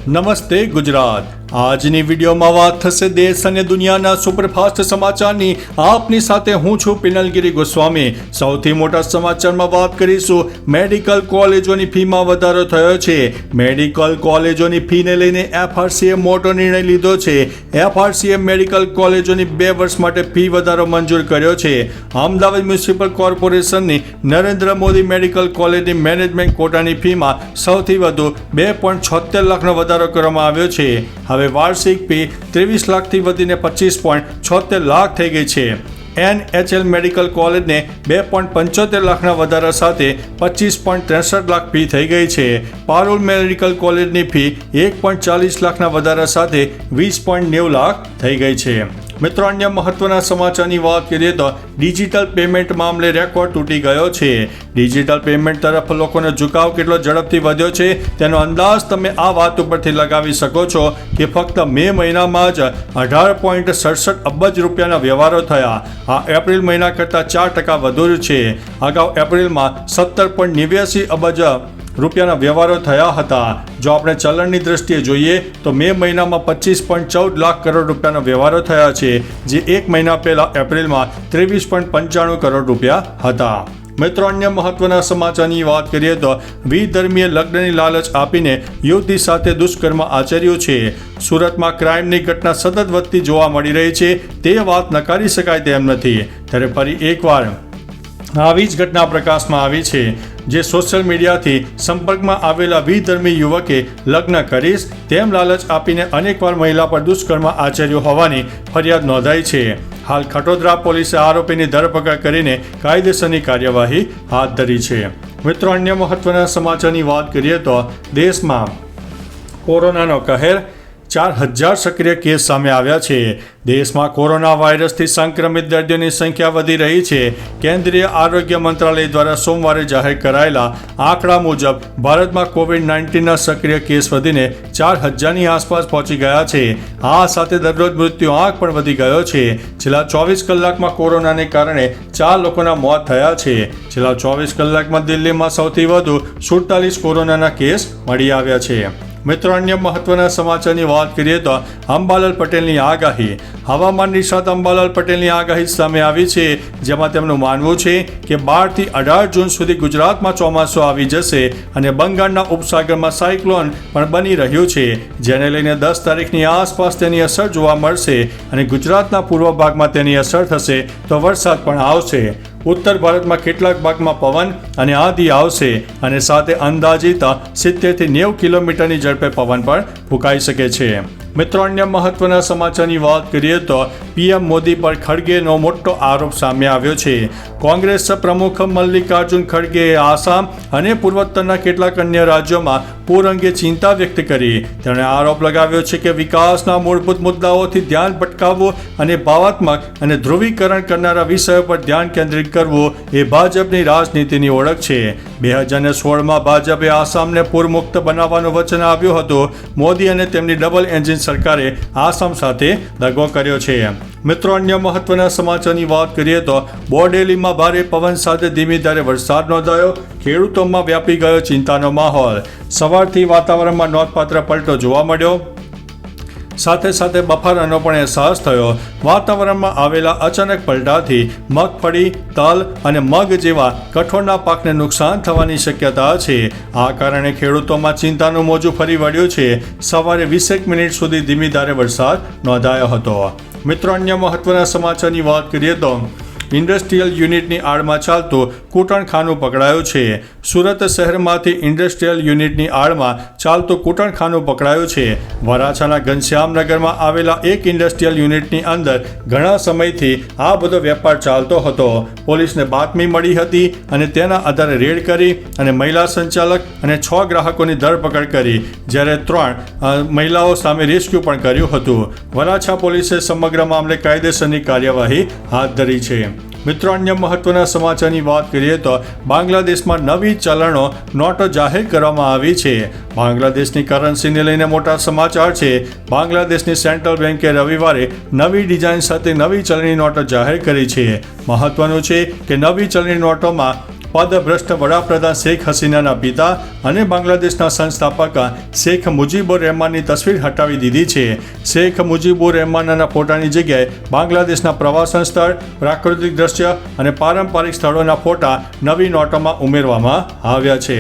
નમસ્તે ગુજરાત। આજની વિડીયોમાં વાત થશે દેશ અને દુનિયાના સુપરફાસ્ટ સમાચારની। આપની સાથે હું છું પિનલગીરી ગોસ્વામી। સૌથી મોટા સમાચારમાં વાત કરીશું મેડિકલ કોલેજોની ફીમાં વધારો થયો છે। મેડિકલ કોલેજોની ફીને લઈને એફઆરસીએ મોટો નિર્ણય લીધો છે। એફઆરસીએ મેડિકલ કોલેજોની 2 વર્ષ માટે ફી વધારો મંજૂર કર્યો છે। અમદાવાદ મ્યુનિસિપલ કોર્પોરેશનની નરેન્દ્ર મોદી મેડિકલ કોલેજની મેનેજમેન્ટ કોટાની ફીમાં સૌથી વધુ 2.76 લાખનો વધારો કરવામાં આવ્યો છે। હવે વાર્ષિક ફી 23 લાખથી વધીને 25.76 લાખ થઈ ગઈ છે। એનએચએલ મેડિકલ કોલેજને 2.75 લાખના વધારા સાથે 25.63 લાખ ફી થઈ ગઈ છે। પારુલ મેડિકલ કોલેજની ફી 1.40 લાખના વધારા સાથે 20.90 લાખ થઈ ગઈ છે। મિત્રો, અન્ય મહત્વના સમાચારની વાત કરીએ તો ડિજિટલ પેમેન્ટ મામલે રેકોર્ડ તૂટી ગયો છે। ડિજિટલ પેમેન્ટ તરફ લોકોનો ઝુકાવ કેટલો ઝડપથી વધ્યો છે તેનો અંદાજ તમે આ વાત ઉપરથી લગાવી શકો છો કે ફક્ત મે મહિનામાં જ 18.67 અબજ રૂપિયાના વ્યવહારો થયા। આ એપ્રિલ મહિના કરતાં 4% વધુ છે। અગાઉ એપ્રિલમાં 17.89 અબજ રૂપિયાના વ્યવહારો થયા હતા। જો આપણે ચલણની દ્રષ્ટિએ જોઈએ તો મે મહિનામાં 25.14 લાખ કરોડ રૂપિયાના વ્યવહારો થયા છે, જે એક મહિના પહેલા એપ્રિલમાં 23.95 કરોડ રૂપિયા હતા। મિત્રો, અન્ય મહત્વના સમાચારની વાત કરીએ તો વિધર્મીય લગ્નની લાલચ આપીને યુવતી સાથે દુષ્કર્મ આચર્યું છે। સુરતમાં ક્રાઇમની ઘટના સતત વધતી જોવા મળી રહી છે, તે વાત નકારી શકાય તેમ નથી। ત્યારે ફરી એકવાર આવી જ ઘટના પ્રકાશમાં આવી છે, જે સોશિયલ મીડિયાથી સંપર્કમાં આવેલા વિધર્મી યુવકે લગ્ન કરીશ તેમ લાલચ આપીને અનેકવાર મહિલા પર દુષ્કર્મ આચર્યું હોવાની ફરિયાદ નોંધાઈ છે। હાલ ખટોદરા પોલીસે આરોપીની ધરપકડ કરીને કાયદેસરની કાર્યવાહી હાથ ધરી છે। મિત્રો, અન્ય મહત્વના સમાચારની વાત કરીએ તો દેશમાં કોરોનાનો કહેર, 4000 સક્રિય કેસ સામે આવ્યા છે। દેશમાં કોરોના વાયરસથી સંક્રમિત દર્દીઓની સંખ્યા વધી રહી છે। કેન્દ્રીય આરોગ્ય મંત્રાલય દ્વારા સોમવારે જાહેર કરાયેલા આંકડા મુજબ ભારતમાં કોવિડ-19ના સક્રિય કેસ વધીને 4000ની આસપાસ પહોંચી ગયા છે। આ સાથે દરરોજ મૃત્યુઆંક પણ વધી ગયો છે। છેલ્લા 24 કલાકમાં કોરોનાને કારણે 4 લોકોના મોત થયા છે। છેલ્લા 24 કલાકમાં દિલ્હીમાં સૌથી વધુ 47 કોરોનાના કેસ મળી આવ્યા છે। મિત્રો, અન્ય મહત્વના સમાચારની વાત કરીએ તો અંબાલાલ પટેલની આગાહી। હવામાન નિષ્ણાત અંબાલાલ પટેલની આગાહી સામે આવી છે, જેમાં તેમનું માનવું છે કે 12 થી 18 જૂન સુધી ગુજરાતમાં ચોમાસું આવી જશે અને બંગાળના ઉપસાગરમાં સાયક્લોન પણ બની રહ્યું છે, જેને લઈને 10 તારીખની આસપાસ તેની અસર જોવા મળશે અને ગુજરાતના પૂર્વ ભાગમાં તેની અસર થશે તો વરસાદ પણ આવશે। ઉત્તર ભારતમાં કેટલાક ભાગમાં પવન અને આંધી આવશે અને સાથે અંદાજિત 70 થી 90 કિલોમીટરની ઝડપે પવન પણ ફૂંકાઈ શકે છે। મિત્રો, અન્ય મહત્વના સમાચારની વાત કરીએ તો પીએમ મોદી પર ખડગેનો મોટો આરોપ સામે આવ્યો છે। કોંગ્રેસ પ્રમુખ મલ્લિકાર્જુન ખડગેએ આસામ અને પૂર્વોત્તરના કેટલાક અન્ય રાજ્યોમાં પૂર અંગે ચિંતા વ્યક્ત કરી। તેમણે આરોપ લગાવ્યો છે કે વિકાસના મૂળભૂત મુદ્દાઓથી ધ્યાન ભટકાવવું અને ભાવાત્મક અને ધ્રુવીકરણ કરનારા વિષયો પર ધ્યાન કેન્દ્રિત કરવું એ ભાજપની રાજનીતિની ઓળખ છે। 2016માં ભાજપે આસામને પૂરમુક્ત બનાવવાનું વચન આપ્યું હતું। મોદી અને તેમની ડબલ એન્જિન સરકારે આસામ સાથે દગો કર્યો છે। મિત્રો, અન્ય મહત્વના સમાચારની વાત કરીએ તો બોડેલીમાં ભારે પવન સાથે ધીમી ધારે વરસાદ નોંધાયો। ખેડૂતોમાં વ્યાપી ગયો ચિંતાનો માહોલ। સવારથી વાતાવરણમાં નોંધપાત્ર પલટો જોવા મળ્યો, સાથે સાથે બફારાનો પણ અહેસાસ થયો। વાતાવરણમાં આવેલા અચાનક પલટાથી મગફળી, તલ અને મગ જેવા કઠોળના પાકને નુકસાન થવાની શક્યતા છે। આ કારણે ખેડૂતોમાં ચિંતાનું મોજું ફરી વળ્યું છે। સવારે 20 મિનિટ સુધી ધીમી ધારે વરસાદ નોંધાયો હતો। મિત્રો, અન્ય મહત્વના સમાચારની વાત કરીએ તો ઇન્ડસ્ટ્રીયલ યુનિટની આડમાં ચાલતું કૂટણખાનું પકડાયું છે। સુરત શહેરમાંથી ઇન્ડસ્ટ્રીયલ યુનિટની આડમાં ચાલતું કૂટણખાનું પકડાયું છે। વરાછાના ઘનશ્યામનગરમાં આવેલા એક ઇન્ડસ્ટ્રીયલ યુનિટની અંદર ઘણા સમયથી આ બધો વેપાર ચાલતો હતો। પોલીસને બાતમી મળી હતી અને તેના આધારે રેડ કરી અને મહિલા સંચાલક અને 6 ગ્રાહકોની ધરપકડ કરી, જ્યારે 3 મહિલાઓ સામે રેસ્ક્યુ પણ કર્યું હતું। વરાછા પોલીસે સમગ્ર મામલે કાયદેસરની કાર્યવાહી હાથ ધરી છે। મિત્રો, અન્ય મહત્વના સમાચારની વાત કરીએ તો બાંગ્લાદેશમાં નવી ચલણો નોટો જાહેર કરવામાં આવી છે। બાંગ્લાદેશની કરન્સીને લઈને મોટા સમાચાર છે। બાંગ્લાદેશની સેન્ટ્રલ બેન્કે રવિવારે નવી ડિઝાઇન સાથે નવી ચલણી નોટો જાહેર કરી છે। મહત્વનું છે કે નવી ચલણી નોટોમાં પદભ્રષ્ટ વડાપ્રધાન શેખ હસીનાના પિતા અને બાંગ્લાદેશના સંસ્થાપક શેખ મુજીબુર રહેમાનની તસવીર હટાવી દીધી છે. શેખ મુજીબુર રહેમાનના ફોટાની જગ્યાએ બાંગ્લાદેશના પ્રવાસન સ્થળ, પ્રાકૃતિક દ્રશ્ય અને પારંપરિક સ્થળોના ફોટા નવી નોટોમાં ઉમેરવામાં આવ્યા છે.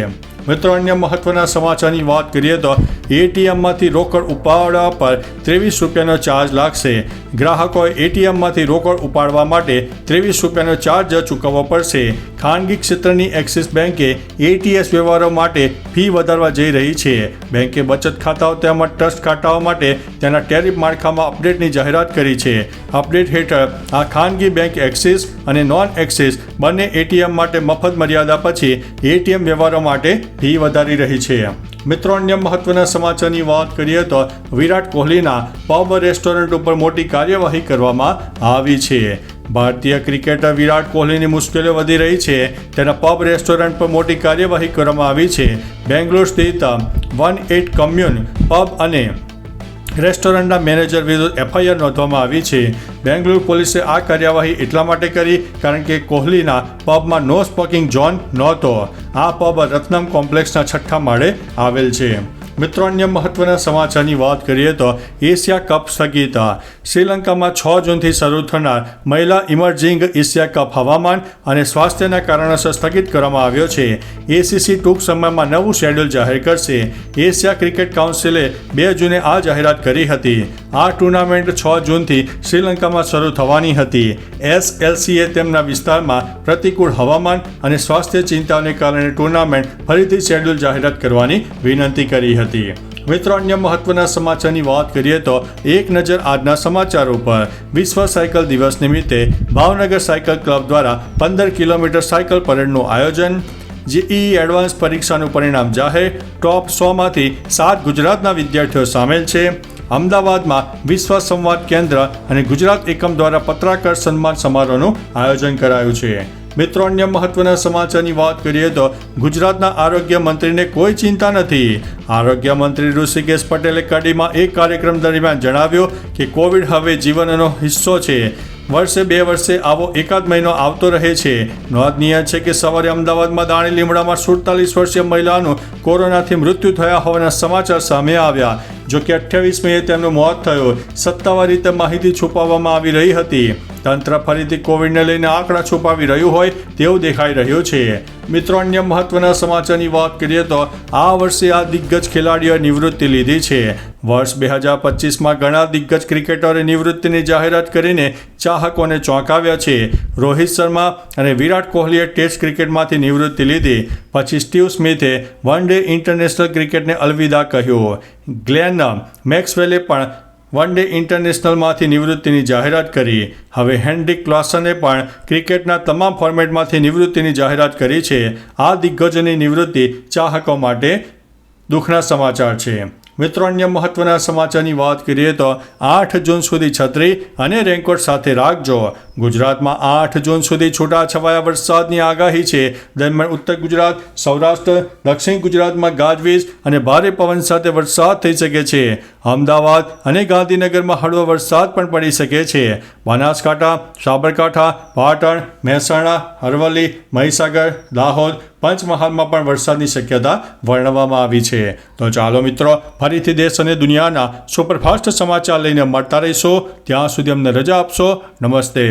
મિત્રો, અન્ય મહત્વના સમાચારની વાત કરીએ તો એટીએમમાંથી રોકડ ઉપાડવા પર 23 રૂપિયાનો ચાર્જ લાગશે. ગ્રાહકોએ એટીએમમાંથી રોકડ ઉપાડવા માટે 23 રૂપિયાનો ચાર્જ ચૂકવવો પડશે. ખાનગી ક્ષેત્રની એક્સિસ બેંકે એટીએસ વ્યવહારો માટે ફી વધારવા જઈ રહી છે. બેંકે બચત ખાતાઓ તેમજ ટ્રસ્ટ ખાતાઓ માટે તેના ટેરિફ માળખામાં અપડેટની જાહેરાત કરી છે. અપડેટ હેઠળ આ ખાનગી બેંક એક્સિસ અને નોન એક્સિસ બંને એટીએમ માટે મફત મર્યાદા પછી એટીએમ વ્યવહારો માટે ફી વધારી રહી છે. મિત્રો, અન્ય મહત્વના સમાચારની વાત કરીએ તો વિરાટ કોહલીના પબ રેસ્ટોરન્ટ ઉપર મોટી કાર્યવાહી કરવામાં આવી છે. ભારતીય ક્રિકેટર વિરાટ કોહલીની મુશ્કેલીઓ વધી રહી છે. તેના પબ રેસ્ટોરન્ટ પર મોટી કાર્યવાહી કરવામાં આવી છે. બેંગ્લોર સ્થિત 18 કમ્યુન પબ અને રેસ્ટોરન્ટના મેનેજર વિરુદ્ધ એફઆઈઆર નોંધવામાં આવી છે. બેંગ્લોર પોલીસે આ કાર્યવાહી એટલા માટે કરી કારણ કે કોહલીના પબમાં નો સ્મોકિંગ ઝોન નહોતો. આ પબ રત્નમ કોમ્પ્લેક્સના 6થા માળે આવેલ છે. મિત્રો, અન્ય મહત્વના સમાચારની વાત કરીએ તો એશિયા કપ સ્થગિત. શ્રીલંકામાં 6 જૂનથી શરૂ થનાર મહિલા ઇમર્જિંગ એશિયા કપ હવામાન અને સ્વાસ્થ્યના કારણોસર સ્થગિત કરવામાં આવ્યો છે. એસીસી ટૂંક સમયમાં નવું શેડ્યુલ જાહેર કરશે. એશિયા ક્રિકેટ કાઉન્સિલે 2 જૂને આ જાહેરાત કરી હતી. આ ટુર્નામેન્ટ 6 જૂનથી શ્રીલંકામાં શરૂ થવાની હતી. એસએલસીએ તેમના વિસ્તારમાં પ્રતિકૂળ હવામાન અને સ્વાસ્થ્ય ચિંતાઓને કારણે ટુર્નામેન્ટ ફરીથી શેડ્યુલ જાહેરાત કરવાની વિનંતી કરી હતી. મિત્રો, અન્ય મહત્વના સમાચારની વાત કરીએ તો એક નજર આજના સમાચારો પર. વિશ્વ સાયકલ દિવસ નિમિત્તે ભાવનગર સાયકલ ક્લબ દ્વારા 15 કિલોમીટર સાયકલ પરેડનું આયોજન. જેઈઈ એડવાન્સ પરીક્ષાનું પરિણામ જાહેર. ટોપ 100માંથી 7 ગુજરાતના વિદ્યાર્થીઓ સામેલ છે. અમદાવાદમાં વિશ્વ સંવાદ કેન્દ્ર અને ગુજરાત એકમ દ્વારા પત્રકાર સન્માન સમારોહનું આયોજન કરાયું છે. મિત્રો, અન્ય મહત્વના સમાચારની વાત કરીએ તો ગુજરાતના આરોગ્ય મંત્રીને કોઈ ચિંતા નથી. આરોગ્ય મંત્રી ઋષિકેશ પટેલે કડીમાં એક કાર્યક્રમ દરમિયાન જણાવ્યું કે કોવિડ હવે જીવનનો હિસ્સો છે. વર્ષે 2 વર્ષે આવો એકાદ મહિનો આવતો રહે છે. નોંધનીય છે કે સવારે અમદાવાદમાં દાણી લીમડામાં 47 વર્ષીય મહિલાનું કોરોનાથી મૃત્યુ થયા હોવાના સમાચાર સામે આવ્યા. જો કે 28 મેએ તેમનું મોત થયું. સત્તાવાર રીતે માહિતી છુપાવવામાં આવી રહી હતી. તંત્ર ફરીથી કોવિડને લઈને આંકડા છુપાવી રહ્યું હોય તેવું દેખાઈ રહ્યું છે. મિત્રો, અન્ય મહત્વના સમાચારની વાત કરીએ તો આ વર્ષે આ દિગ્ગજ ખેલાડીઓએ નિવૃત્તિ લીધી છે. વર્ષ 2025માં ઘણા દિગ્ગજ ક્રિકેટરોએ નિવૃત્તિની જાહેરાત કરીને ચાહકોને ચોંકાવ્યા છે. રોહિત શર્મા અને વિરાટ કોહલીએ ટેસ્ટ ક્રિકેટમાંથી નિવૃત્તિ લીધી. પછી સ્ટીવ સ્મિથે વન ડે ઇન્ટરનેશનલ ક્રિકેટને અલવિદા કહ્યું. ગ્લેન મેક્સવેલે પણ વન ડે ઇન્ટરનેશનલમાંથી નિવૃત્તિની જાહેરાત કરી. હવે હેન્ડ્રિક ક્લાસને પણ ક્રિકેટના તમામ ફોર્મેટમાંથી નિવૃત્તિની જાહેરાત કરી છે. આ દિગ્ગજોની નિવૃત્તિ ચાહકો માટે દુઃખના સમાચાર છે. મિત્રો, અન્ય મહત્વના સમાચારની વાત કરીએ તો 8 જૂન સુધી છત્રી અને રેનકોટ સાથે રાખજો. ગુજરાતમાં 8 જૂન સુધી છૂટાછવાયા વરસાદની આગાહી છે. દરમિયાન ઉત્તર ગુજરાત, સૌરાષ્ટ્ર, દક્ષિણ ગુજરાતમાં ગાજવીજ અને ભારે પવન સાથે વરસાદ થઈ શકે છે. અમદાવાદ અને ગાંધીનગરમાં હળવો વરસાદ પણ પડી શકે છે. બનાસકાંઠા, સાબરકાંઠા, પાટણ, મહેસાણા, અરવલ્લી, મહીસાગર, દાહોદ, પંચમહાલમાં પણ વરસાદની શક્યતા વર્ણવવામાં આવી છે. તો ચાલો મિત્રો, ફરીથી દેશ અને દુનિયાના સુપરફાસ્ટ સમાચાર લઈને મળતા રહીશો. ત્યાં સુધી અમને રજા આપશો. નમસ્તે.